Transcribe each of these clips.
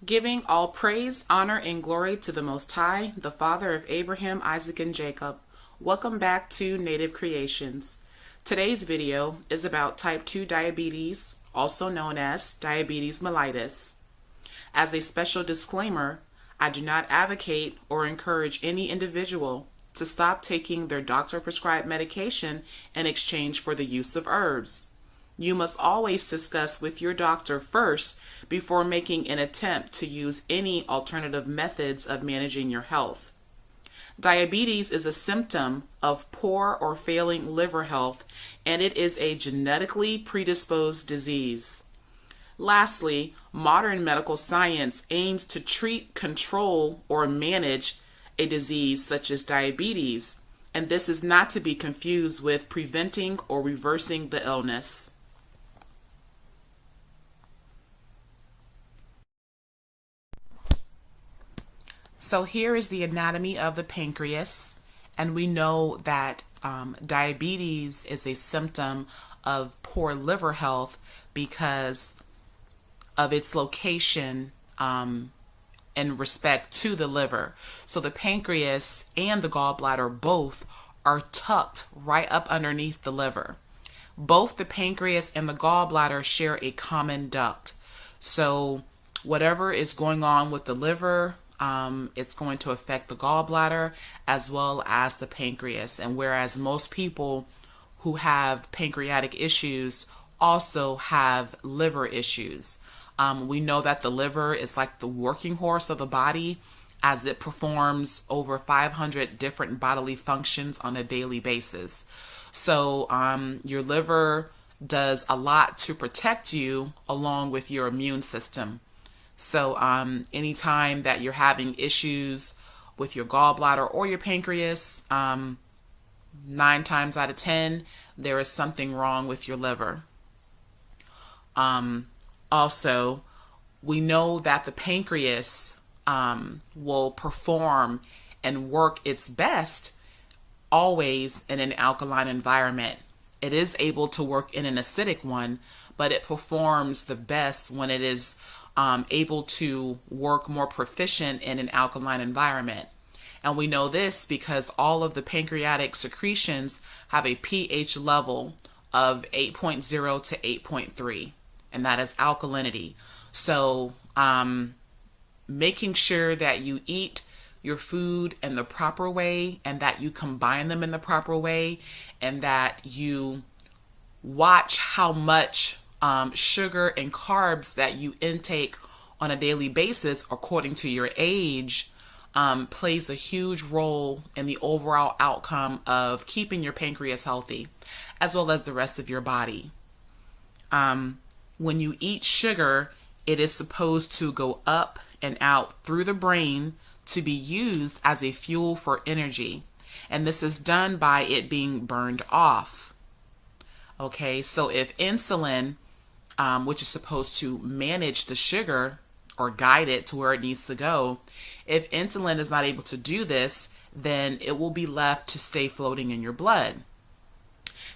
Giving all praise, honor, and glory to the Most High, the Father of Abraham, Isaac, and Jacob. Welcome back to Native Creations. Today's video is about type 2 diabetes, also known as diabetes mellitus. As a special disclaimer, I do not advocate or encourage any individual to stop taking their doctor-prescribed medication in exchange for the use of herbs. You must always discuss with your doctor first before making an attempt to use any alternative methods of managing your health. Diabetes is a symptom of poor or failing liver health, and it is a genetically predisposed disease. Lastly, modern medical science aims to treat, control, or manage a disease such as diabetes, and this is not to be confused with preventing or reversing the illness. So here is the anatomy of the pancreas, and we know that diabetes is a symptom of poor liver health because of its location in respect to the liver. So the pancreas and the gallbladder both are tucked right up underneath the liver. Both the pancreas and the gallbladder share a common duct. So whatever is going on with the liver, it's going to affect the gallbladder as well as the pancreas. And whereas most people who have pancreatic issues also have liver issues, we know that the liver is like the working horse of the body, as it performs over 500 different bodily functions on a daily basis. So your liver does a lot to protect you along with your immune system. So anytime that you're having issues with your gallbladder or your pancreas, 9 times out of 10, there is something wrong with your liver. Also, we know that the pancreas will perform and work its best always in an alkaline environment. It is able to work in an acidic one, but it performs the best when it is able to work more proficient in an alkaline environment. And we know this because all of the pancreatic secretions have a pH level of 8.0 to 8.3, and that is alkalinity. So making sure that you eat your food in the proper way and that you combine them in the proper way, and that you watch how much sugar and carbs that you intake on a daily basis according to your age plays a huge role in the overall outcome of keeping your pancreas healthy, as well as the rest of your body. When you eat sugar, it is supposed to go up and out through the brain to be used as a fuel for energy, and this is done by it being burned off. Okay, so if insulin, which is supposed to manage the sugar or guide it to where it needs to go, if insulin is not able to do this, then it will be left to stay floating in your blood.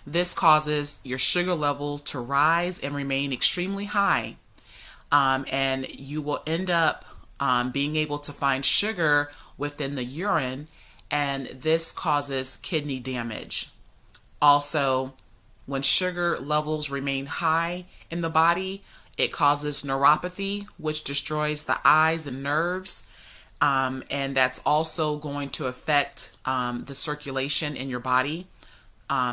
This causes your sugar level to rise and remain extremely high, and you will end up being able to find sugar within the urine, and this causes kidney damage. Also, when sugar levels remain high in the body, it causes neuropathy, which destroys the eyes and nerves, and that's also going to affect the circulation in your body.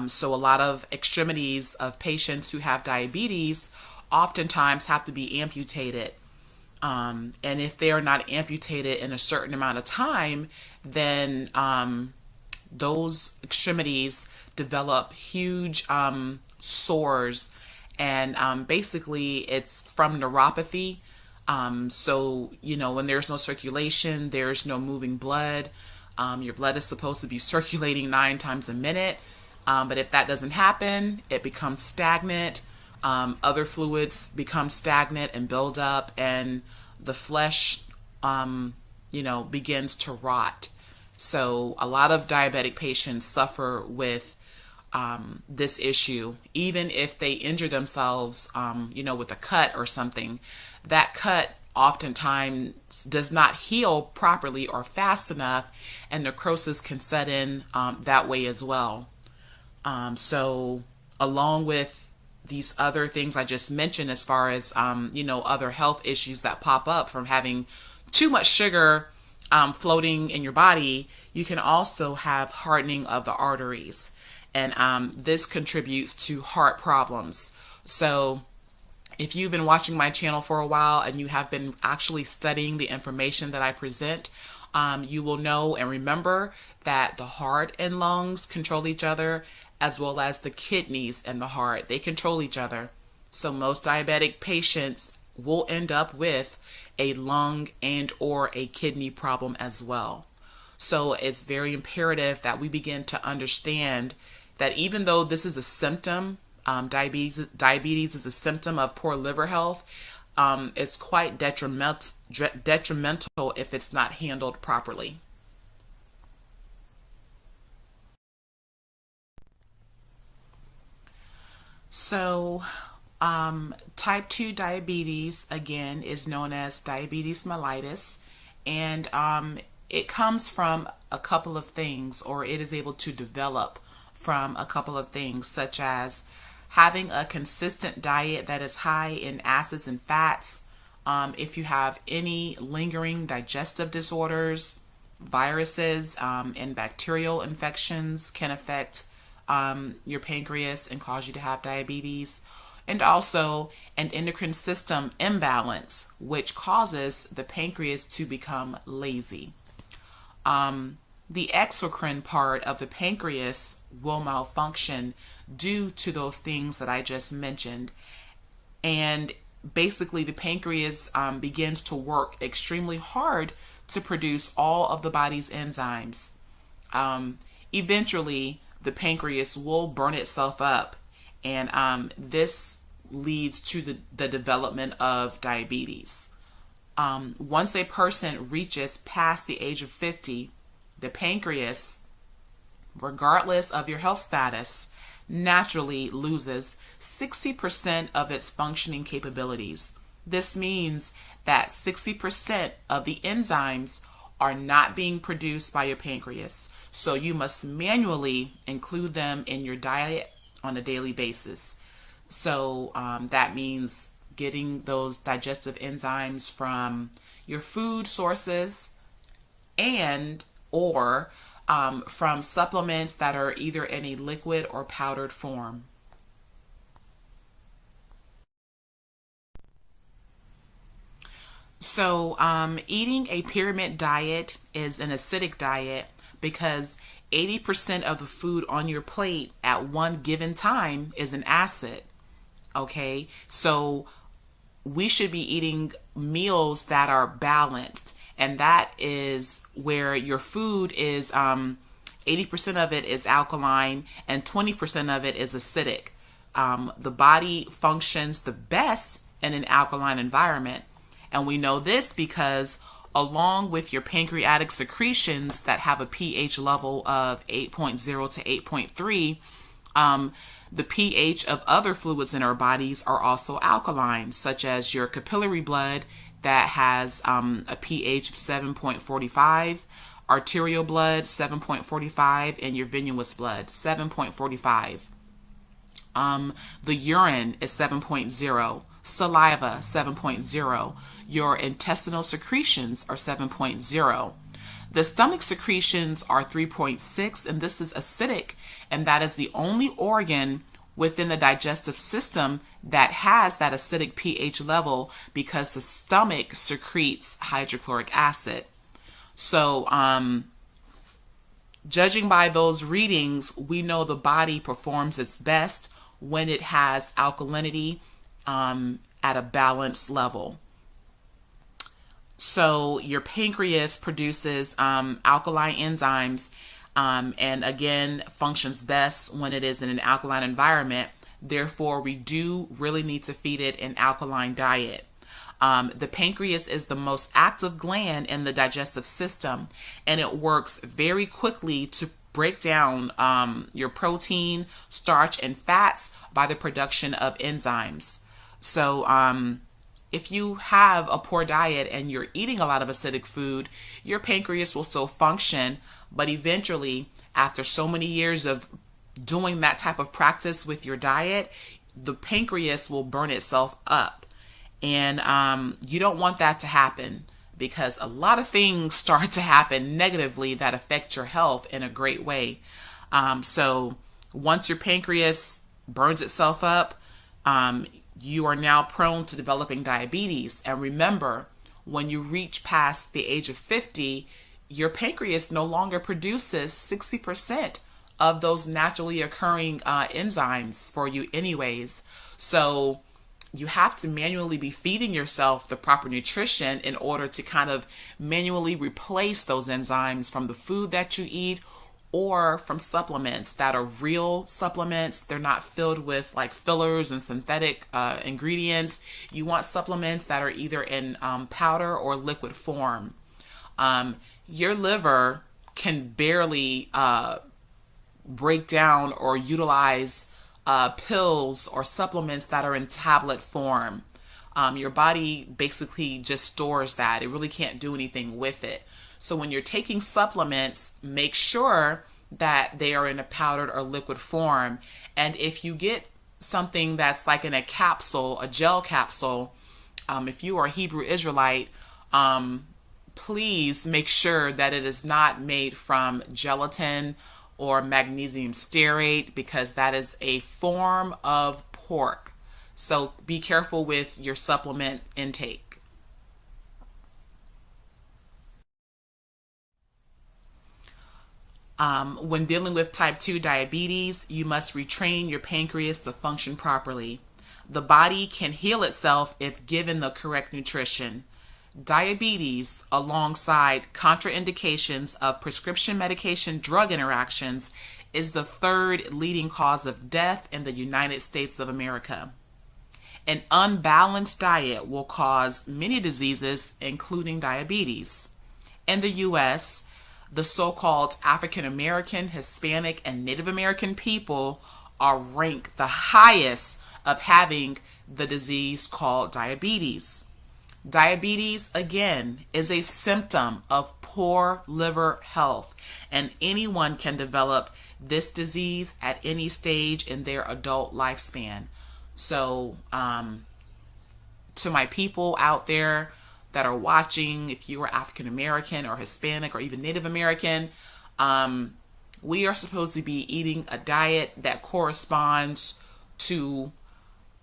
So a lot of extremities of patients who have diabetes oftentimes have to be amputated. And if they are not amputated in a certain amount of time, then those extremities develop huge sores, and basically it's from neuropathy. So, when there's no circulation, there's no moving blood. Your blood is supposed to be circulating 9 times a minute, but if that doesn't happen, it becomes stagnant. Other fluids become stagnant and build up, and the flesh, begins to rot. So a lot of diabetic patients suffer with this issue, even if they injure themselves, with a cut or something. That cut oftentimes does not heal properly or fast enough, and necrosis can set in that way as well. So along with these other things I just mentioned, as far as, other health issues that pop up from having too much sugar floating in your body, you can also have hardening of the arteries. And this contributes to heart problems. So if you've been watching my channel for a while and you have been actually studying the information that I present, you will know and remember that the heart and lungs control each other, as well as the kidneys and the heart. They control each other. So most diabetic patients will end up with a lung and or a kidney problem as well. So it's very imperative that we begin to understand that even though this is a symptom, diabetes is a symptom of poor liver health, it's quite detrimental if it's not handled properly. So type 2 diabetes, again, is known as diabetes mellitus, and it comes from a couple of things, or it is able to develop from a couple of things, such as having a consistent diet that is high in acids and fats. If you have any lingering digestive disorders, viruses and bacterial infections can affect your pancreas and cause you to have diabetes. And also an endocrine system imbalance, which causes the pancreas to become lazy. The exocrine part of the pancreas will malfunction due to those things that I just mentioned. And basically the pancreas begins to work extremely hard to produce all of the body's enzymes. Eventually, the pancreas will burn itself up, and this leads to the development of diabetes. Once a person reaches past the age of 50, the pancreas, regardless of your health status, naturally loses 60% of its functioning capabilities. This means that 60% of the enzymes are not being produced by your pancreas, so you must manually include them in your diet on a daily basis. So that means getting those digestive enzymes from your food sources and or from supplements that are either in a liquid or powdered form. So eating a pyramid diet is an acidic diet because 80% of the food on your plate at one given time is an acid. Okay, so we should be eating meals that are balanced, and that is where your food is 80% of it is alkaline and 20% of it is acidic. The body functions the best in an alkaline environment. And we know this because along with your pancreatic secretions that have a pH level of 8.0 to 8.3, the pH of other fluids in our bodies are also alkaline, such as your capillary blood that has a pH of 7.45, arterial blood 7.45, and your venous blood 7.45. The urine is 7.0. Saliva 7.0. Your intestinal secretions are 7.0. The stomach secretions are 3.6, and this is acidic, and that is the only organ within the digestive system that has that acidic pH level because the stomach secretes hydrochloric acid. So judging by those readings, we know the body performs its best when it has alkalinity at a balanced level. So your pancreas produces alkaline enzymes and again functions best when it is in an alkaline environment. Therefore, we do really need to feed it an alkaline diet. The pancreas is the most active gland in the digestive system, and it works very quickly to break down your protein, starch, and fats by the production of enzymes. So if you have a poor diet and you're eating a lot of acidic food, your pancreas will still function, but eventually, after so many years of doing that type of practice with your diet, the pancreas will burn itself up. And you don't want that to happen, because a lot of things start to happen negatively that affect your health in a great way. So once your pancreas burns itself up, you are now prone to developing diabetes. And remember, when you reach past the age of 50, your pancreas no longer produces 60% of those naturally occurring enzymes for you anyways. So you have to manually be feeding yourself the proper nutrition in order to kind of manually replace those enzymes from the food that you eat, or from supplements that are real supplements. They're not filled with like fillers and synthetic ingredients. You want supplements that are either in powder or liquid form. Your liver can barely break down or utilize pills or supplements that are in tablet form. Your body basically just stores that. It really can't do anything with it. So when you're taking supplements, make sure that they are in a powdered or liquid form. And if you get something that's like in a capsule, a gel capsule, if you are a Hebrew Israelite, please make sure that it is not made from gelatin or magnesium stearate, because that is a form of pork. So be careful with your supplement intake. When dealing with type 2 diabetes, you must retrain your pancreas to function properly. The body can heal itself if given the correct nutrition. Diabetes, alongside contraindications of prescription medication drug interactions, is the third leading cause of death in the United States of America. An unbalanced diet will cause many diseases, including diabetes. In the U.S., the so-called African American, Hispanic, and Native American people are ranked the highest of having the disease called diabetes. Diabetes, again, is a symptom of poor liver health, and anyone can develop this disease at any stage in their adult lifespan. So, to my people out there that are watching, if you are African American or Hispanic or even Native American, we are supposed to be eating a diet that corresponds to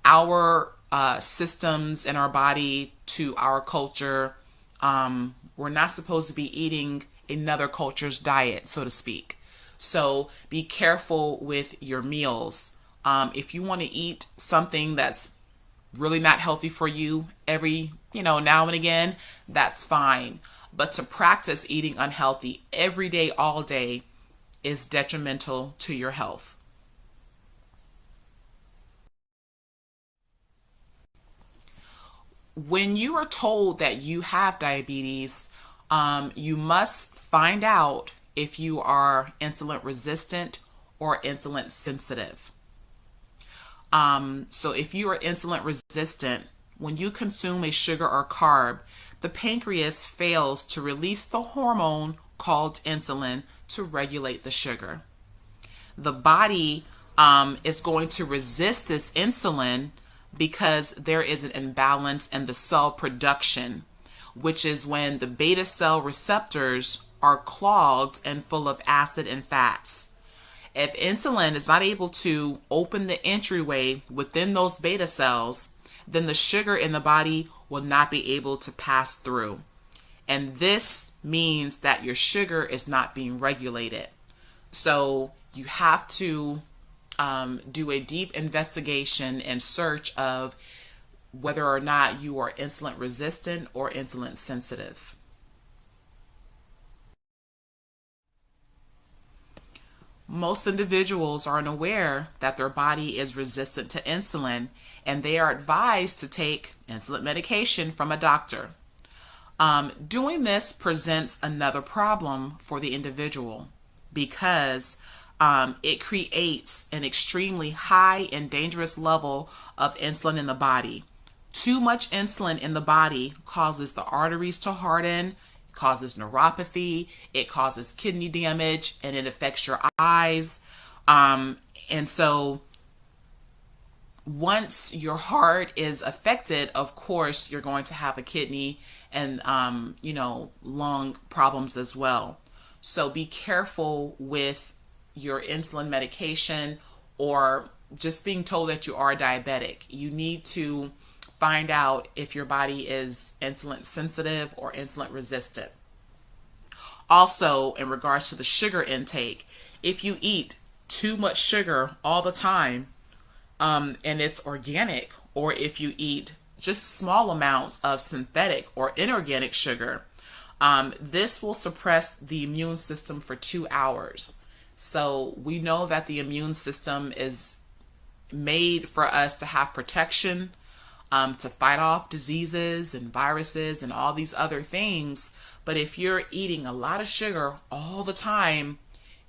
our systems in our body, to our culture. We're not supposed to be eating another culture's diet, so to speak. So be careful with your meals. If you want to eat something that's really not healthy for you every, now and again, that's fine. But to practice eating unhealthy every day, all day, is detrimental to your health. When you are told that you have diabetes, you must find out if you are insulin resistant or insulin sensitive. So if you are insulin resistant, when you consume a sugar or carb, the pancreas fails to release the hormone called insulin to regulate the sugar. The body is going to resist this insulin because there is an imbalance in the cell production, which is when the beta cell receptors are clogged and full of acid and fats. If insulin is not able to open the entryway within those beta cells, then the sugar in the body will not be able to pass through. And this means that your sugar is not being regulated. So you have to do a deep investigation and search of whether or not you are insulin resistant or insulin sensitive. Most individuals are unaware that their body is resistant to insulin, and they are advised to take insulin medication from a doctor. Doing this presents another problem for the individual, because it creates an extremely high and dangerous level of insulin in the body Too much insulin in the body causes the arteries to harden, causes neuropathy, it causes kidney damage, and it affects your eyes. And so once your heart is affected, of course, you're going to have a kidney and, lung problems as well. So be careful with your insulin medication or just being told that you are diabetic. You need to find out if your body is insulin sensitive or insulin resistant. Also, in regards to the sugar intake, if you eat too much sugar all the time, and it's organic, or if you eat just small amounts of synthetic or inorganic sugar, this will suppress the immune system for 2 hours. So we know that the immune system is made for us to have protection, to fight off diseases and viruses and all these other things. But if you're eating a lot of sugar all the time,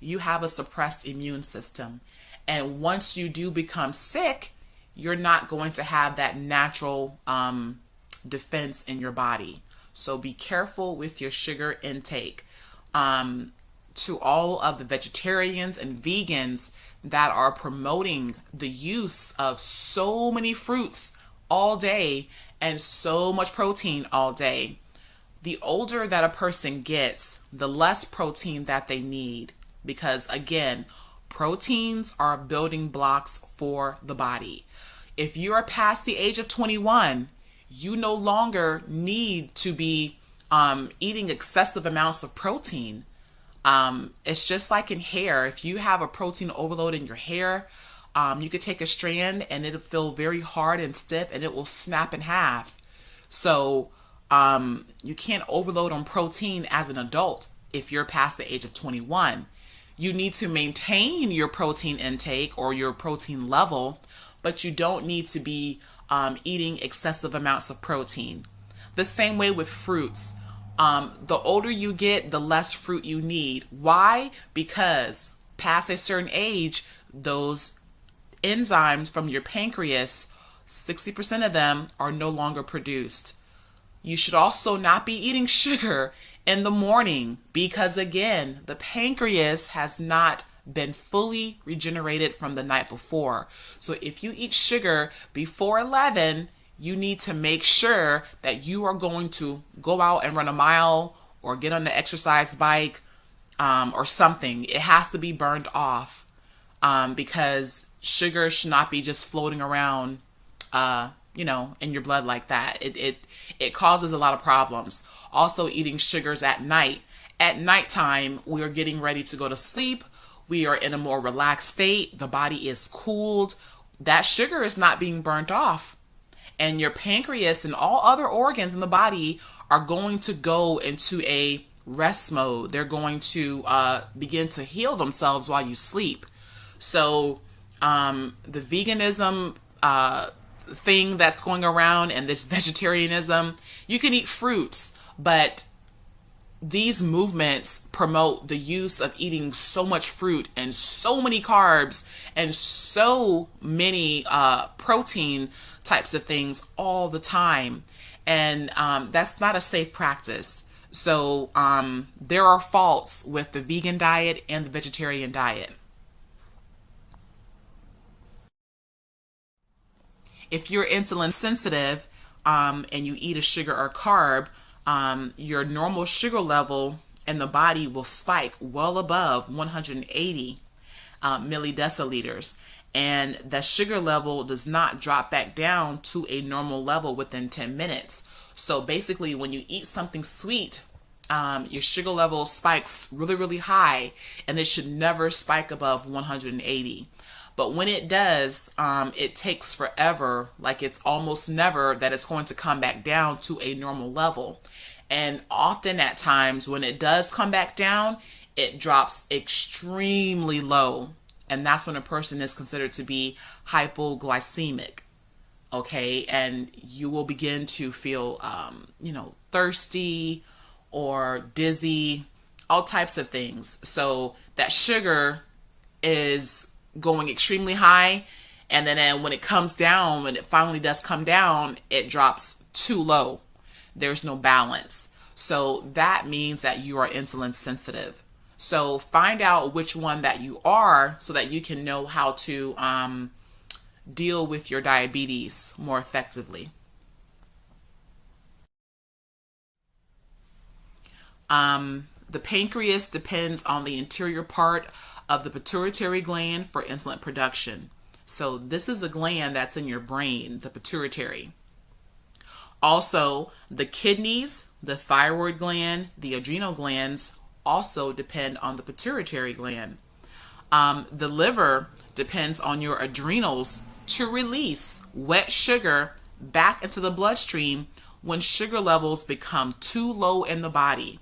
you have a suppressed immune system. And once you do become sick, you're not going to have that natural defense in your body. So be careful with your sugar intake. To all of the vegetarians and vegans that are promoting the use of so many fruits all day and so much protein all day, the older that a person gets, the less protein that they need. Because again, proteins are building blocks for the body. If you are past the age of 21, you no longer need to be eating excessive amounts of protein. It's just like in hair. If you have a protein overload in your hair, you could take a strand and it'll feel very hard and stiff and it will snap in half. So you can't overload on protein as an adult if you're past the age of 21. You need to maintain your protein intake or your protein level, but you don't need to be eating excessive amounts of protein. The same way with fruits. The older you get, the less fruit you need. Why? Because past a certain age, those enzymes from your pancreas, 60% of them are no longer produced. You should also not be eating sugar in the morning because, again, the pancreas has not been fully regenerated from the night before. So if you eat sugar before 11, you need to make sure that you are going to go out and run a mile or get on the exercise bike or something. It has to be burned off because sugar should not be just floating around, in your blood like that. It causes a lot of problems. Also, eating sugars at night. At nighttime, we are getting ready to go to sleep. We are in a more relaxed state. The body is cooled. That sugar is not being burnt off. And your pancreas and all other organs in the body are going to go into a rest mode. They're going to begin to heal themselves while you sleep. So the veganism thing that's going around and this vegetarianism, you can eat fruits, but these movements promote the use of eating so much fruit and so many carbs and so many protein types of things all the time. And that's not a safe practice. So there are faults with the vegan diet and the vegetarian diet. If you're insulin sensitive and you eat a sugar or carb, your normal sugar level in the body will spike well above 180 millideciliters. And the sugar level does not drop back down to a normal level within 10 minutes. So basically, when you eat something sweet, your sugar level spikes really, really high, and it should never spike above 180. But when it does, it takes forever, like it's almost never that it's going to come back down to a normal level. And often at times when it does come back down, it drops extremely low. And that's when a person is considered to be hypoglycemic. Okay, and you will begin to feel, thirsty or dizzy, all types of things. So that sugar is going extremely high, And then when it comes down, when it finally does come down, it drops too low. There's no balance. So that means that you are insulin sensitive. So find out which one that you are so that you can know how to deal with your diabetes more effectively. The pancreas depends on the interior part of the pituitary gland for insulin production. So this is a gland that's in your brain, the pituitary. Also, the kidneys, the thyroid gland, the adrenal glands also depend on the pituitary gland. The liver depends on your adrenals to release wet sugar back into the bloodstream when sugar levels become too low in the body.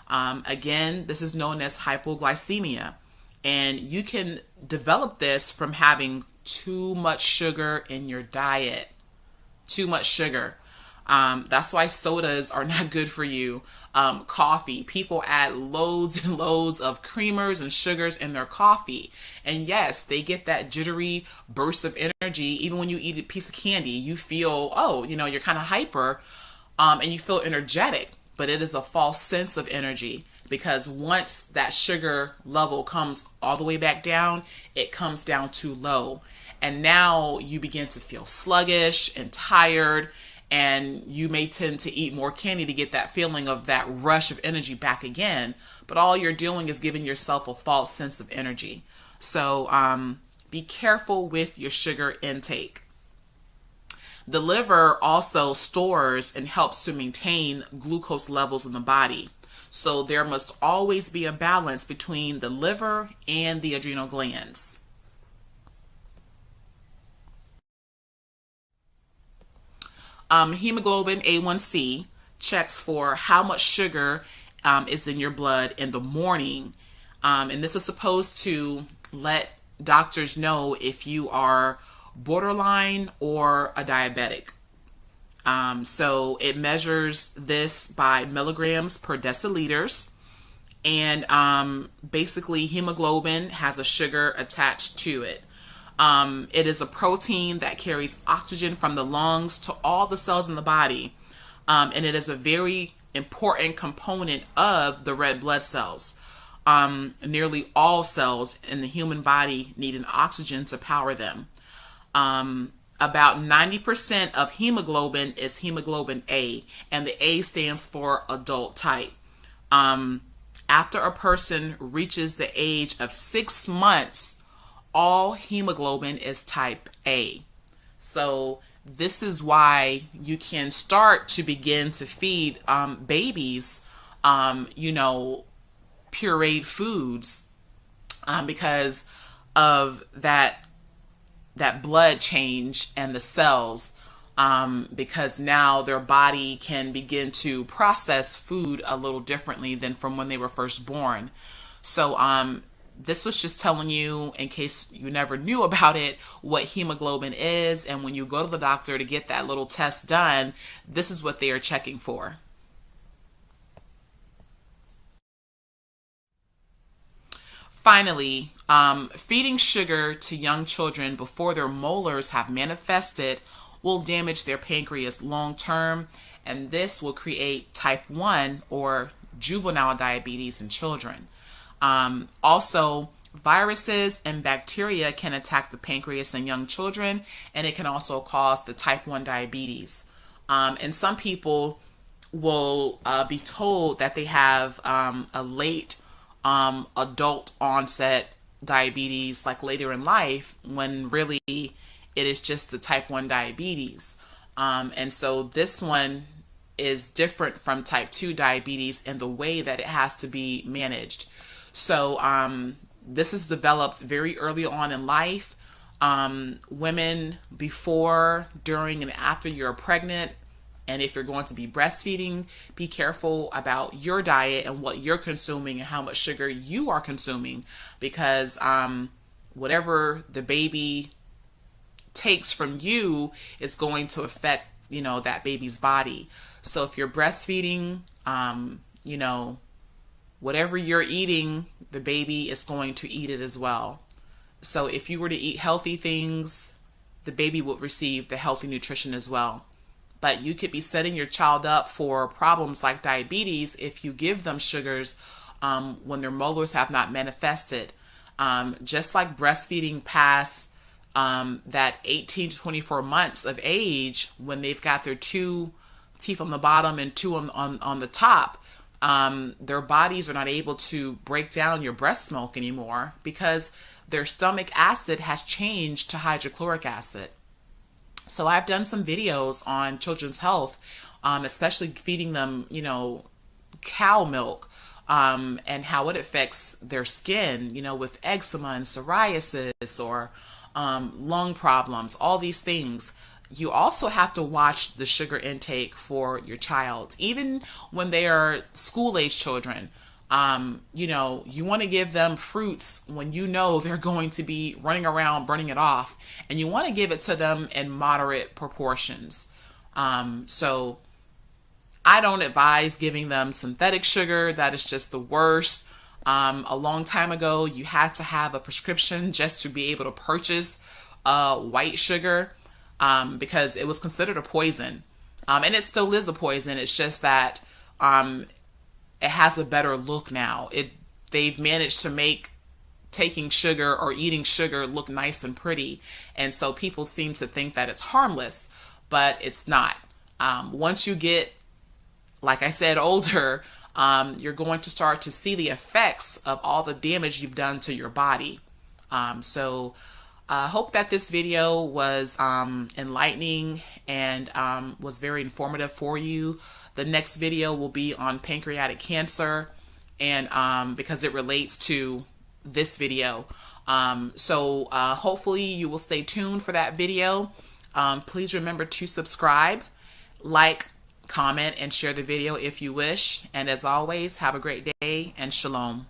Again, this is known as hypoglycemia, and you can develop this from having too much sugar in your diet. Too much sugar. That's why sodas are not good for you. Coffee. People add loads and loads of creamers and sugars in their coffee. And yes, they get that jittery burst of energy. Even when you eat a piece of candy, you feel, you're kind of hyper, and you feel energetic. But it is a false sense of energy, because once that sugar level comes all the way back down, it comes down too low. And now you begin to feel sluggish and tired, and you may tend to eat more candy to get that feeling of that rush of energy back again. But all you're doing is giving yourself a false sense of energy. So be careful with your sugar intake. The liver also stores and helps to maintain glucose levels in the body. So there must always be a balance between the liver and the adrenal glands. Hemoglobin A1C checks for how much sugar is in your blood in the morning. And this is supposed to let doctors know if you are borderline or a diabetic. So it measures this by milligrams per deciliters. And basically hemoglobin has a sugar attached to it. It is a protein that carries oxygen from the lungs to all the cells in the body. And it is a very important component of the red blood cells. Nearly all cells in the human body need an oxygen to power them. About 90% of hemoglobin is hemoglobin A, and the A stands for adult type. After a person reaches the age of 6 months, all hemoglobin is type A. So this is why you can start to begin to feed babies, pureed foods, because of that blood change and the cells, because now their body can begin to process food a little differently than from when they were first born. So this was just telling you, in case you never knew about it, what hemoglobin is. And when you go to the doctor to get that little test done, this is what they are checking for. Finally, feeding sugar to young children before their molars have manifested will damage their pancreas long term, and this will create type 1 or juvenile diabetes in children. Also, viruses and bacteria can attack the pancreas in young children, and it can also cause the type 1 diabetes. And some people will be told that they have a late adult onset diabetes, like later in life, when really it is just the type 1 diabetes. And so this one is different from type 2 diabetes in the way that it has to be managed. So this is developed very early on in life. Women before, during, and after you're pregnant, and if you're going to be breastfeeding, be careful about your diet and what you're consuming and how much sugar you are consuming, because whatever the baby takes from you is going to affect, that baby's body. So if you're breastfeeding, whatever you're eating, the baby is going to eat it as well. So if you were to eat healthy things, the baby would receive the healthy nutrition as well. But you could be setting your child up for problems like diabetes if you give them sugars when their molars have not manifested. Just like breastfeeding past that 18 to 24 months of age, when they've got their 2 teeth on the bottom and 2 on the top, their bodies are not able to break down your breast milk anymore because their stomach acid has changed to hydrochloric acid. So I've done some videos on children's health, especially feeding them, cow milk, and how it affects their skin, with eczema and psoriasis or lung problems, all these things. You also have to watch the sugar intake for your child, even when they are school-age children. You want to give them fruits when they're going to be running around burning it off, and you want to give it to them in moderate proportions. So I don't advise giving them synthetic sugar. That is just the worst. A long time ago, you had to have a prescription just to be able to purchase white sugar because it was considered a poison. And it still is a poison. It's just that it has a better look now. They've managed to make taking sugar or eating sugar look nice and pretty. And so people seem to think that it's harmless, but it's not. Once you get, like I said, older, you're going to start to see the effects of all the damage you've done to your body. So I hope that this video was enlightening and was very informative for you. The next video will be on pancreatic cancer, and because it relates to this video. So hopefully you will stay tuned for that video. Please remember to subscribe, like, comment, and share the video if you wish. And as always, have a great day and shalom.